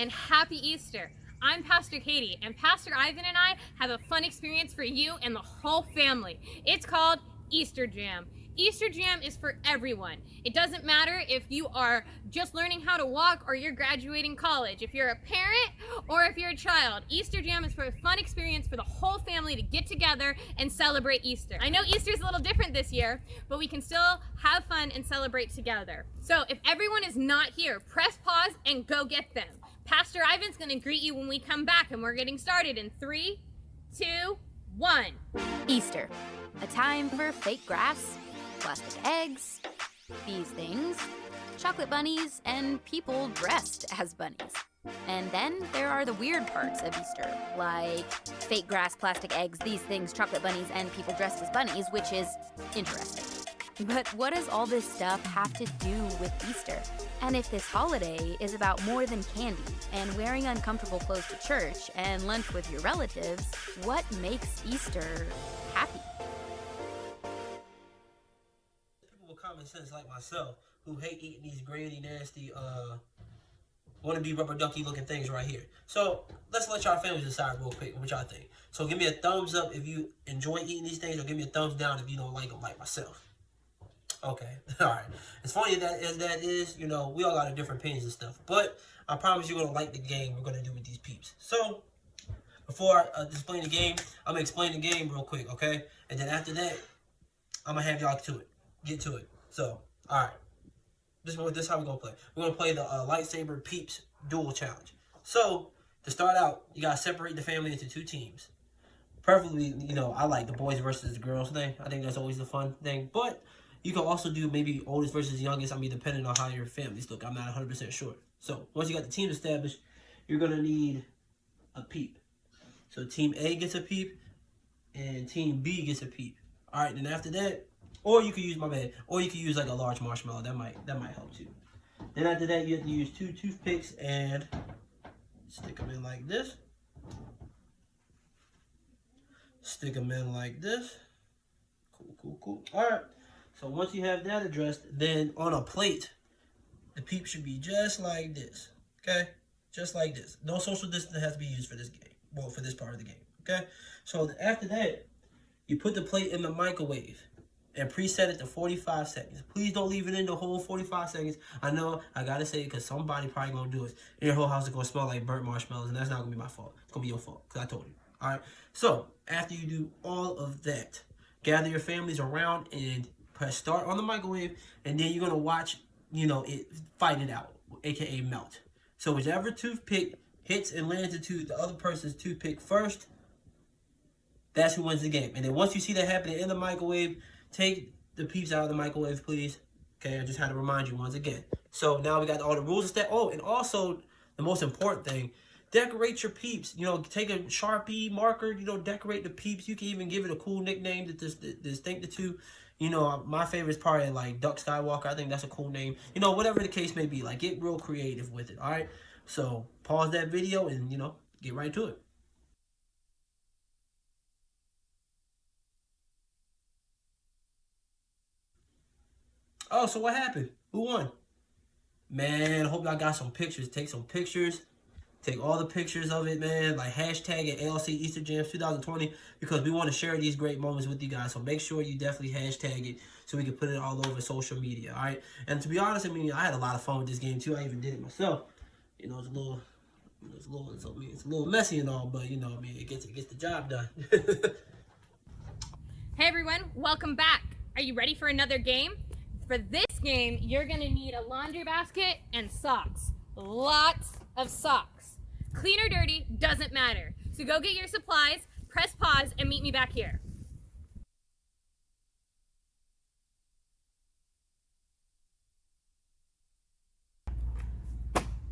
and happy Easter. I'm Pastor Katie, and Pastor Ivan and I have a fun experience for you and the whole family. It's called Easter Jam. Easter Jam is for everyone. It doesn't matter if you are just learning how to walk or you're graduating college, if you're a parent or if you're a child. Easter Jam is for a fun experience for the whole family to get together and celebrate Easter. I know Easter's a little different this year, but we can still have fun and celebrate together. So if everyone is not here, press pause and go get them. Pastor Ivan's gonna greet you when we come back, and we're getting started in 3, 2, 1. Easter, a time for fake grass, plastic eggs, these things, chocolate bunnies, and people dressed as bunnies. And then there are the weird parts of Easter, like fake grass, plastic eggs, these things, chocolate bunnies, and people dressed as bunnies, which is interesting. But what does all this stuff have to do with Easter? And if this holiday is about more than candy and wearing uncomfortable clothes to church and lunch with your relatives, what makes Easter happy? People with common sense like myself who hate eating these grainy, nasty, wanna-be rubber ducky looking things right here. So let's let y'all families decide real quick what y'all think. So give me a thumbs up if you enjoy eating these things, or give me a thumbs down if you don't like them like myself. Okay, all right. As funny as that is, you know, we all got different opinions and stuff. But I promise you're gonna like the game we're gonna do with these peeps. So before I explain the game, I'm gonna explain the game real quick, okay? And then after that, I'm gonna have y'all get to it. So, all right. This is how we're gonna play. We're gonna play the lightsaber Peeps duel challenge. So to start out, you gotta separate the family into 2 teams. Preferably, you know, I like the boys versus the girls thing. I think that's always the fun thing. But you can also do maybe oldest versus youngest. I mean, depending on how your families look. I'm not 100% sure. So once you got the team established, you're gonna need a peep. So team A gets a peep, and team B gets a peep. All right, then after that, or you could use or you could use like a large marshmallow. That might help too. Then after that, you have to use 2 toothpicks and stick them in like this. Stick them in like this. Cool. All right. So once you have that addressed, then on a plate, the peep should be just like this. Okay, just like this. No social distance has to be used for this game. Well, for this part of the game. Okay. So after that, you put the plate in the microwave and preset it to 45 seconds. Please don't leave it in the whole 45 seconds. I know I gotta say it because somebody probably gonna do it. And your whole house is gonna smell like burnt marshmallows, and that's not gonna be my fault. It's gonna be your fault because I told you. All right. So after you do all of that, gather your families around and press start on the microwave, and then you're gonna watch, you know, it fight it out, aka melt. So whichever toothpick hits and lands into the other person's toothpick first, that's who wins the game. And then once you see that happening in the microwave, take the peeps out of the microwave, please. Okay, I just had to remind you once again. So now we got all the rules and stuff. Oh, and also the most important thing, decorate your peeps. You know, take a Sharpie marker, you know, decorate the peeps. You can even give it a cool nickname to distinct the two. You know, my favorite is probably like Duck Skywalker. I think that's a cool name. You know, whatever the case may be, like get real creative with it. All right. So pause that video and, you know, get right to it. Oh, so what happened? Who won? Man, I hope y'all got some pictures. Take some pictures. Take all the pictures of it, man. Like hashtag it ALC Easter Jams 2020 because we want to share these great moments with you guys. So make sure you definitely hashtag it so we can put it all over social media. All right. And to be honest, I mean, I had a lot of fun with this game too. I even did it myself. You know, it's a little messy and all, but you know, I mean, it gets the job done. Hey everyone, welcome back. Are you ready for another game? For this game, you're gonna need a laundry basket and socks. Lots of socks. Clean or dirty, doesn't matter. So go get your supplies, press pause, and meet me back here.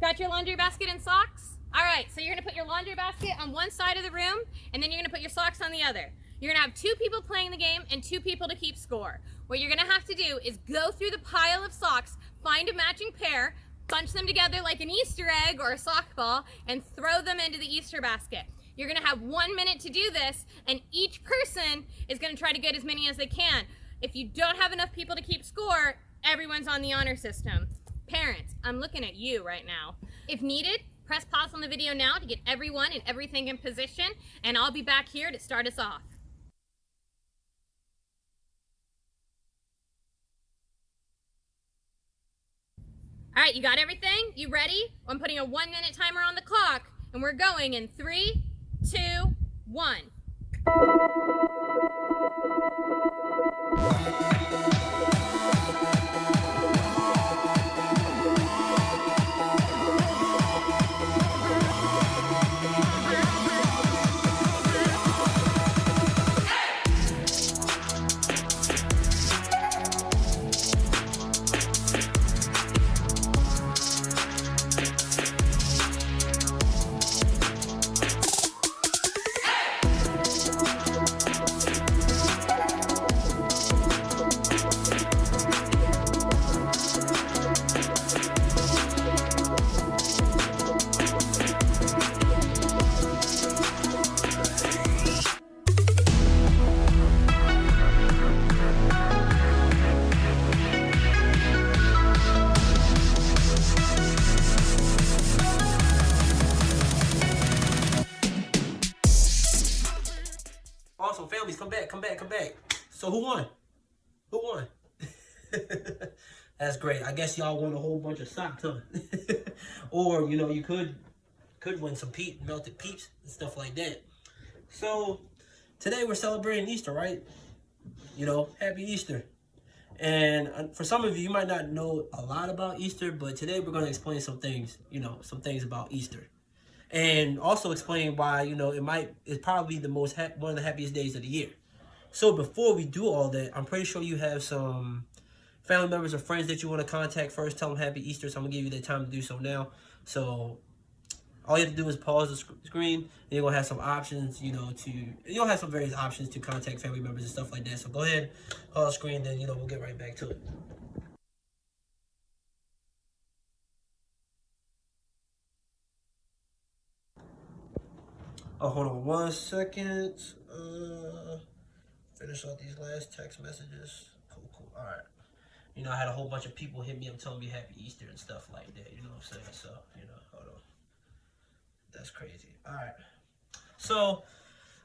Got your laundry basket and socks? All right, so you're gonna put your laundry basket on one side of the room, and then you're gonna put your socks on the other. You're gonna have 2 people playing the game and 2 people to keep score. What you're gonna have to do is go through the pile of socks, find a matching pair, bunch them together like an Easter egg or a sock ball, and throw them into the Easter basket. You're gonna have 1 minute to do this, and each person is gonna try to get as many as they can. If you don't have enough people to keep score, everyone's on the honor system. Parents, I'm looking at you right now. If needed, Press pause on the video now to get everyone and everything in position, and I'll be back here to start us off. All right, you got everything? You ready? I'm putting a 1-minute timer on the clock, and we're going in 3, 2, 1. Also, families, come back. So who won? Who won? That's great. I guess y'all won a whole bunch of socks, huh? Or, you could win some melted Peeps and stuff like that. So today we're celebrating Easter, right? Happy Easter. And for some of you, you might not know a lot about Easter, but today we're going to explain some things, some things about Easter. And also explain why, it's probably one of the happiest days of the year. So before we do all that, I'm pretty sure you have some family members or friends that you want to contact first. Tell them Happy Easter. So I'm going to give you the time to do so now. So all you have to do is pause the screen. And you're going to have some options, you'll have some various options to contact family members and stuff like that. So go ahead, pause the screen, then, we'll get right back to it. Oh, hold on 1 second. Finish off these last text messages. Cool. All right. I had a whole bunch of people hit me up telling me Happy Easter and stuff like that. You know what I'm saying? So, hold on. That's crazy. All right. So,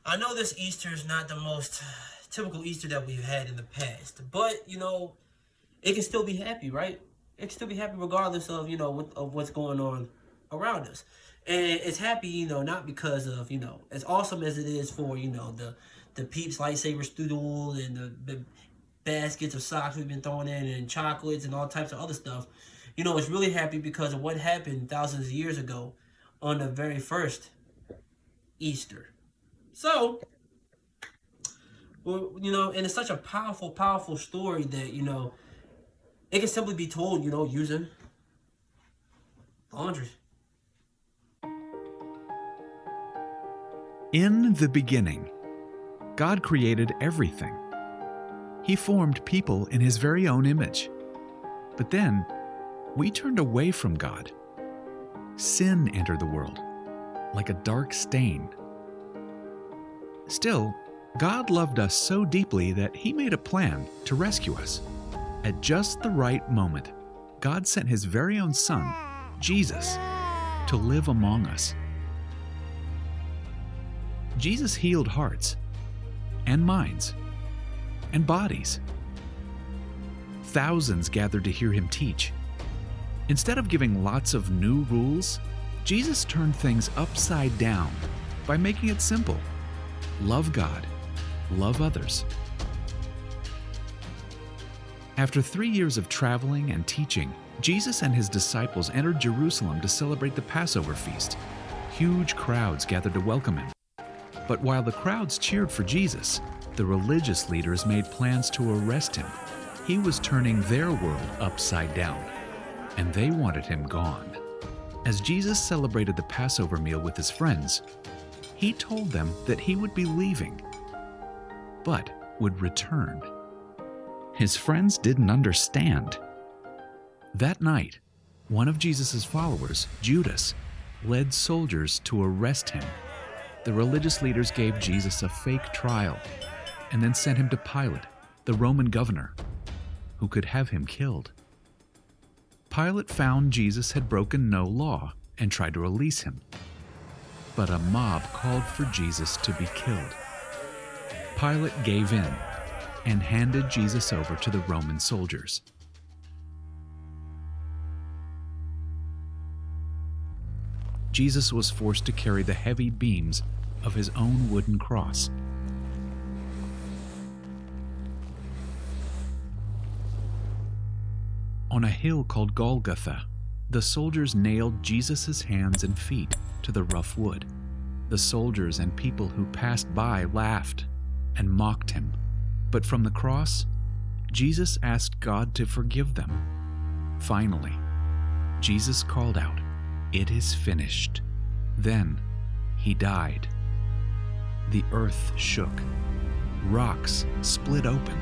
I know this Easter is not the most typical Easter that we've had in the past, but, it can still be happy, right? It can still be happy regardless of, of what's going on around us. And it's happy, not because of, as awesome as it is for, the Peeps lightsaber stool and the baskets of socks we've been throwing in and chocolates and all types of other stuff. It's really happy because of what happened thousands of years ago on the very first Easter. So, well, and it's such a powerful story that, it can simply be told, using laundry. In the beginning, God created everything. He formed people in His very own image. But then, we turned away from God. Sin entered the world, like a dark stain. Still, God loved us so deeply that He made a plan to rescue us. At just the right moment, God sent His very own Son, Jesus, to live among us. Jesus healed hearts and minds and bodies. Thousands gathered to hear Him teach. Instead of giving lots of new rules, Jesus turned things upside down by making it simple. Love God, love others. After 3 years of traveling and teaching, Jesus and His disciples entered Jerusalem to celebrate the Passover feast. Huge crowds gathered to welcome Him. But while the crowds cheered for Jesus, the religious leaders made plans to arrest Him. He was turning their world upside down, and they wanted Him gone. As Jesus celebrated the Passover meal with His friends, He told them that He would be leaving, but would return. His friends didn't understand. That night, one of Jesus' followers, Judas, led soldiers to arrest Him. The religious leaders gave Jesus a fake trial and then sent Him to Pilate, the Roman governor, who could have Him killed. Pilate found Jesus had broken no law and tried to release him. But a mob called for Jesus to be killed. Pilate gave in and handed Jesus over to the Roman soldiers. Jesus was forced to carry the heavy beams of his own wooden cross. On a hill called Golgotha, the soldiers nailed Jesus' hands and feet to the rough wood. The soldiers and people who passed by laughed and mocked him. But from the cross, Jesus asked God to forgive them. Finally, Jesus called out, "It is finished." Then he died. The earth shook. Rocks split open.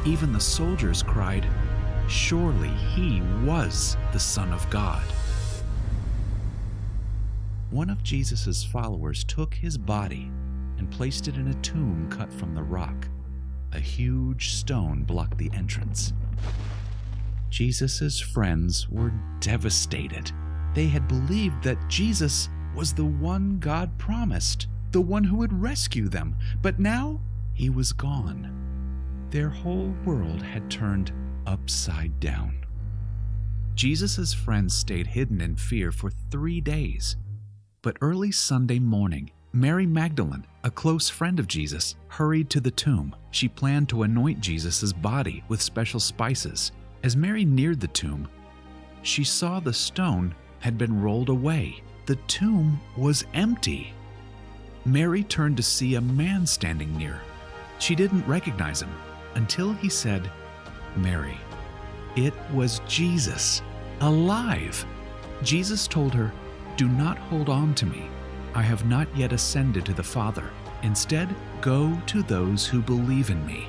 Even the soldiers cried, "Surely he was the Son of God." One of Jesus' followers took his body and placed it in a tomb cut from the rock. A huge stone blocked the entrance. Jesus' friends were devastated. They had believed that Jesus was the one God promised, the one who would rescue them, but now he was gone. Their whole world had turned upside down. Jesus' friends stayed hidden in fear for 3 days. But early Sunday morning, Mary Magdalene, a close friend of Jesus, hurried to the tomb. She planned to anoint Jesus' body with special spices. As Mary neared the tomb, she saw the stone had been rolled away. The tomb was empty. Mary turned to see a man standing near. She didn't recognize him until he said, "Mary." It was Jesus, alive. Jesus told her, "Do not hold on to me. I have not yet ascended to the Father. Instead, go to those who believe in me."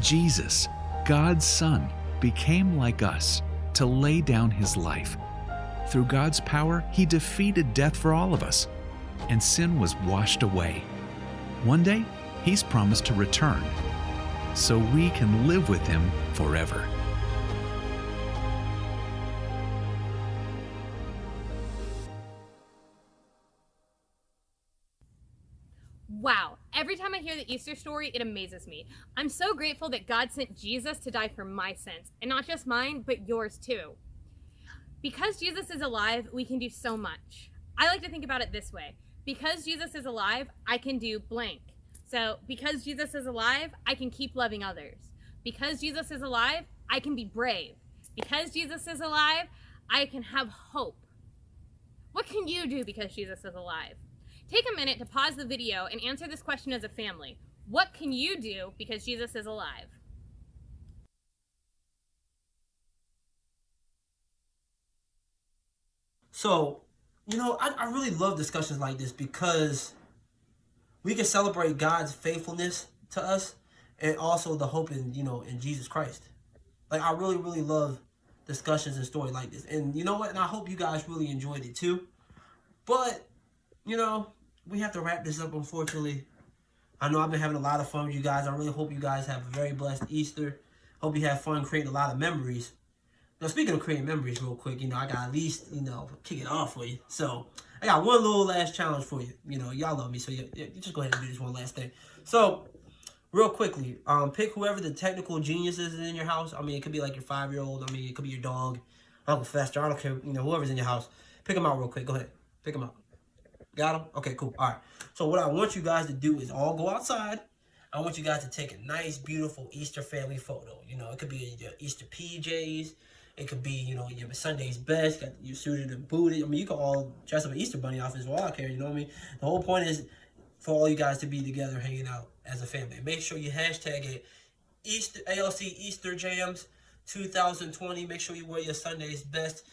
Jesus, God's Son, became like us to lay down his life. Through God's power, he defeated death for all of us, and sin was washed away. One day, he's promised to return, so we can live with him forever. Wow, every time I hear the Easter story, it amazes me. I'm so grateful that God sent Jesus to die for my sins, and not just mine, but yours too. Because Jesus is alive, we can do so much. I like to think about it this way. Because Jesus is alive, I can do blank. So, because Jesus is alive, I can keep loving others. Because Jesus is alive, I can be brave. Because Jesus is alive, I can have hope. What can you do because Jesus is alive? Take a minute to pause the video and answer this question as a family. What can you do because Jesus is alive? So, I really love discussions like this because we can celebrate God's faithfulness to us and also the hope in Jesus Christ. Like, I really, really love discussions and stories like this. And you know what? And I hope you guys really enjoyed it too. But, we have to wrap this up, unfortunately. I know I've been having a lot of fun with you guys. I really hope you guys have a very blessed Easter. Hope you have fun creating a lot of memories. Now, speaking of creating memories real quick, I got at least, kick it off for you. So, I got one little last challenge for you. Y'all love me, so you just go ahead and do this one last thing. So, real quickly, pick whoever the technical genius is in your house. I mean, it could be like your 5-year-old. I mean, it could be your dog, Uncle Fester. I don't care, whoever's in your house. Pick them out real quick. Go ahead. Pick them out. Got them? Okay, cool. All right. So, what I want you guys to do is all go outside. I want you guys to take a nice, beautiful Easter family photo. It could be your Easter PJs. It could be, your Sunday's best, got you suited and booted. I mean, you can all dress up an Easter bunny outfit as well. I don't care, you know what I mean? The whole point is for all you guys to be together hanging out as a family. Make sure you hashtag it ALC Easter Jams 2020. Make sure you wear your Sunday's best.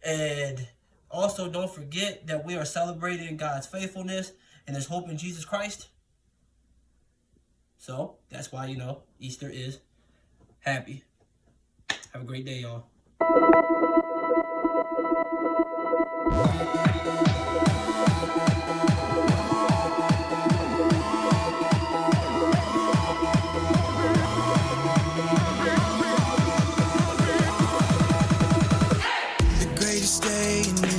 And also, don't forget that we are celebrating God's faithfulness and there's hope in Jesus Christ. So, that's why, Easter is happy. Have a great day, y'all. The greatest day in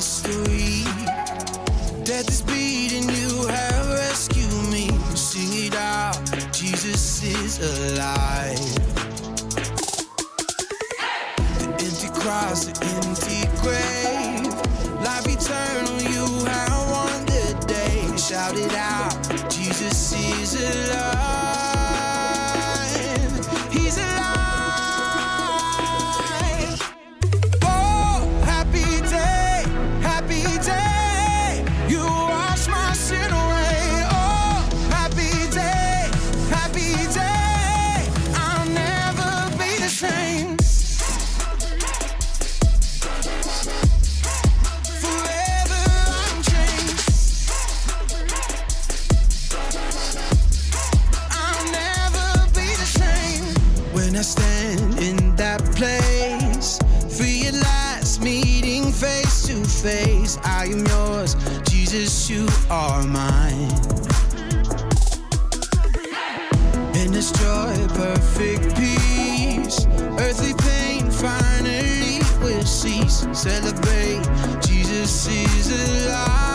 I stand in that place, realize meeting face to face, I am yours, Jesus, you are mine. In this joy, perfect peace, earthly pain finally will cease. Celebrate, Jesus is alive.